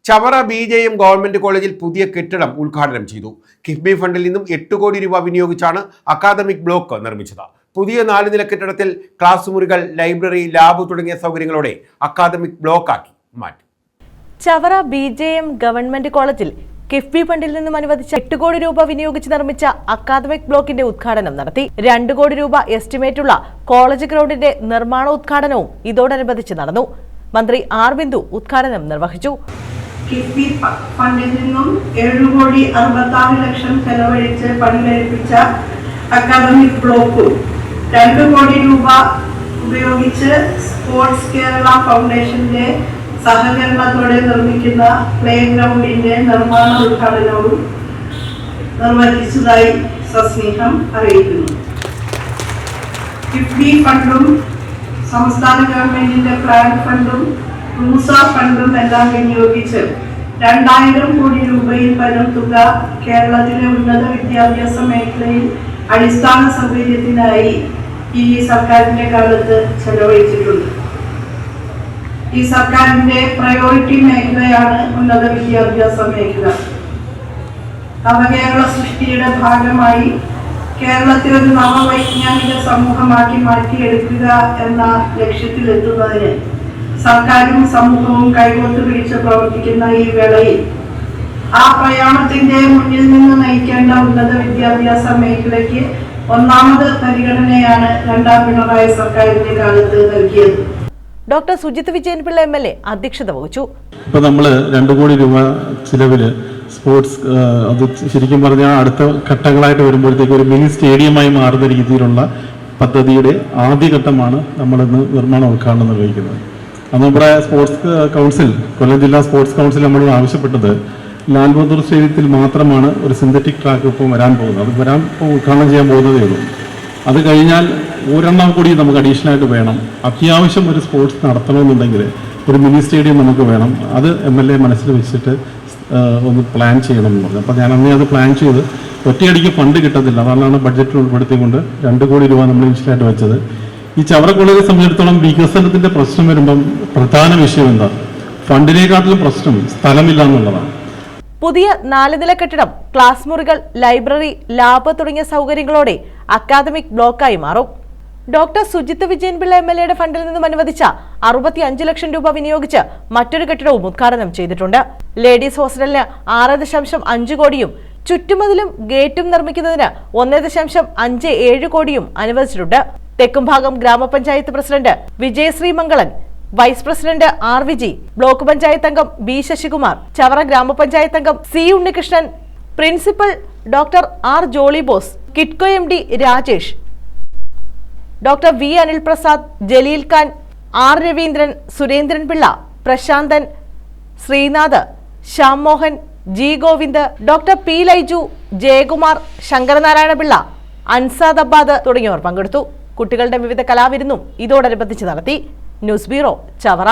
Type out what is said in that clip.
Chavara BJM government കോളേജിൽ പുതിയ കെട്ടിടം ഉദ്ഘാടനം ചെയ്തു. കിഫ്ബി ഫണ്ടിൽ നിന്നും 8 കോടി രൂപ വിനിയോഗിച്ചാണ് അക്കാദമിക് ബ്ലോക്ക് നിർമ്മിച്ചത്. പുതിയ 4 നില കെട്ടിടത്തിൽ ക്ലാസ് മുറികൾ, ലൈബ്രറി, ലാബ് തുടങ്ങിയ സൗകര്യങ്ങളോടെ അക്കാദമിക് ബ്ലോക്കാക്കി മാറ്റി. ചവറ BJM ഗവൺമെന്റ് കോളേജിൽ കിഫ്ബി ഫണ്ടിൽ നിന്നും അനുവദിച്ച 8 കോടി രൂപ വിനിയോഗിച്ച് നിർമ്മിച്ച അക്കാദമിക് ബ്ലോക്കിന്റെ ഉദ്ഘാടനം നടത്തി. 2 കോടി രൂപ എസ്റ്റിമേറ്റുള്ള കോളേജ് ഗ്രൗണ്ടിന്റെ നിർമ്മാണോദ്ഘാടനവും ഇതോടനുബന്ധിച്ച് നടന്നു. മന്ത്രി ആർ ബിന്ദു ഉദ്ഘാടനം നിർവഹിച്ചു. കിഫ്ബി ഫണ്ടിൽ നിന്നും 7,66,00,000 ചെലവഴിച്ച് പണികഴിപ്പിച്ച അക്കാദമിക് ബ്ലോക്കും 2 കോടി രൂപ ഉപയോഗിച്ച് സ്പോർട്സ് കേരള ഫൗണ്ടേഷന്റെ സഹകരണത്തോടെ നിർമ്മിക്കുന്ന പ്ലേ ഗ്രൗണ്ടിന്റെ നിർമ്മാണ ഉദ്ഘാടനവും നിർവഹിച്ചതായി സസ്നേഹം അറിയിക്കുന്നു. കിഫ്ബി ഫണ്ടും സംസ്ഥാന ഗവൺമെന്റിന്റെ പ്ലാൻ ഫണ്ടും റൂസ ഫണ്ടും എല്ലാം വിനിയോഗിച്ച് 2000 കോടി രൂപയിൽ പരം തുക കേരളത്തിലെ ഉന്നത വിദ്യാഭ്യാസ മേഖലയിൽ അടിസ്ഥാന സൗകര്യത്തിനായി ഈ സർക്കാരിന്റെ കാലത്ത് ചെലവഴിച്ചിട്ടുണ്ട്. ഈ സർക്കാരിന്റെ പ്രയോറിറ്റി മേഖലയാണ് ഉന്നത വിദ്യാഭ്യാസ മേഖല. നവകേരള സൃഷ്ടിയുടെ ഭാഗമായി കേരളത്തെ ഒരു നവവൈജ്ഞാനിക സമൂഹമാക്കി മാറ്റിയെടുക്കുക എന്ന ലക്ഷ്യത്തിലെത്തുന്നതിന് സർക്കാരും സമൂഹവും കൈകോർത്ത് പിടിച്ച് പ്രവർത്തിക്കുന്ന ഈ വേളയിൽ ആ പ്രയാണത്തിന്റെ മുന്നിൽ നിന്ന് നയിക്കേണ്ട ഉന്നത വിദ്യാഭ്യാസ മേഖലയ്ക്ക് ഒന്നാമത് പരിഗണനയാണ് 2ാം പിണറായി സർക്കാരിന്റെ കാലത്ത് നൽകിയത്. ഡോക്ടർ സുജിത് വിജയൻപിള്ള MLA അധ്യക്ഷത വഹിച്ചു. ഇപ്പൊ നമ്മള് 2 കോടി രൂപ ചിലവില് സ്പോർട്സ് അത് ശരിക്കും പറഞ്ഞാൽ അടുത്ത ഘട്ടങ്ങളായിട്ട് വരുമ്പോഴത്തേക്ക് ഒരു മിനി സ്റ്റേഡിയമായി മാറുന്ന രീതിയിലുള്ള പദ്ധതിയുടെ ആദ്യഘട്ടമാണ് നമ്മളിന്ന് നിർമ്മാണ ഉദ്ഘാടനം നിർവഹിക്കുന്നത്. അത് നമ്മുടെ സ്പോർട്സ് കൗൺസിൽ, കൊല്ലം ജില്ലാ സ്പോർട്സ് കൗൺസിൽ നമ്മളോട് ആവശ്യപ്പെട്ടത് ലാൽ ബഹദൂർ സ്റ്റേഡിയത്തിൽ മാത്രമാണ് ഒരു സിന്തറ്റിക് ട്രാക്ക് ഇപ്പോൾ വരാൻ പോകുന്നത്. അത് ഉദ്ഘാടനം ചെയ്യാൻ പോകുന്നതേ ഉള്ളൂ. അത് കഴിഞ്ഞാൽ ഒരെണ്ണം കൂടി നമുക്ക് അഡീഷണൽ ആയിട്ട് വേണം. അത്യാവശ്യം ഒരു സ്പോർട്സ് നടത്തണമെന്നുണ്ടെങ്കിൽ ഒരു മിനി സ്റ്റേഡിയം നമുക്ക് വേണം. അത് MLA മനസ്സിൽ വെച്ചിട്ട് ഒന്ന് പ്ലാൻ ചെയ്യണം എന്ന് പറഞ്ഞു. അപ്പോൾ ഞാൻ അന്നേ അത് പ്ലാൻ ചെയ്ത് ഒറ്റയടിക്ക് ഫണ്ട് കിട്ടത്തില്ല, അതാണ് ബഡ്ജറ്റിൽ ഉൾപ്പെടുത്തിക്കൊണ്ട് 2 കോടി രൂപ നമ്മൾ ഇനിഷ്യലായിട്ട് വെച്ചത്. ഈ ചവറ കോളേജിനെ സംബന്ധിച്ചിടത്തോളം വികസനത്തിന്റെ പ്രശ്നം വരുമ്പം പ്രധാന വിഷയം എന്താ? ഫണ്ടിനെക്കാട്ടിലും പ്രശ്നം സ്ഥലമില്ല എന്നുള്ളതാണ്. പുതിയ 4 നില കെട്ടിടം, ക്ലാസ് മുറികൾ, ലൈബ്രറി, ലാബ് തുടങ്ങിയ സൗകര്യങ്ങളോടെ അക്കാദമിക് ബ്ലോക്കായി മാറും. ഡോക്ടർ സുജിത് വിജയൻപിള്ള MLAയുടെ ഫണ്ടിൽ നിന്നും അനുവദിച്ച 65 ലക്ഷം രൂപ വിനിയോഗിച്ച് മറ്റൊരു കെട്ടിടവും ഉദ്ഘാടനം ചെയ്തിട്ടുണ്ട്. ലേഡീസ് ഹോസ്റ്റലിന് 6.5 കോടിയും ചുറ്റുമതിലും ഗേറ്റും നിർമ്മിക്കുന്നതിന് 1.57 കോടിയും അനുവദിച്ചിട്ടുണ്ട്. Thekkumbhagam grama panchayat president Vijayasree Mangalan, vice president R Viji, block panchayat അംഗം ബി ശശികുമാർ, ചവറ ഗ്രാമപഞ്ചായത്ത് അംഗം C Unnikrishnan, principal doctor R Jolly Bose, Kitco MD Rajesh, doctor V Anil Prasad, Jaleel Khan, R Raveendran, Surendran Pillai, Prasanthan, Sreenath, Shyam Mohan, G Govind, doctor P Laiju, Jayakumar, Sankaranarayana Pillai, Ansad Abbad തുടങ്ങിയവർ പങ്കെടുത്തു. കുട്ടികളുടെ വിവിധ കലാവിരുന്നും ഇതോടനുബന്ധിച്ച് നടത്തി. News bureau, Chavara.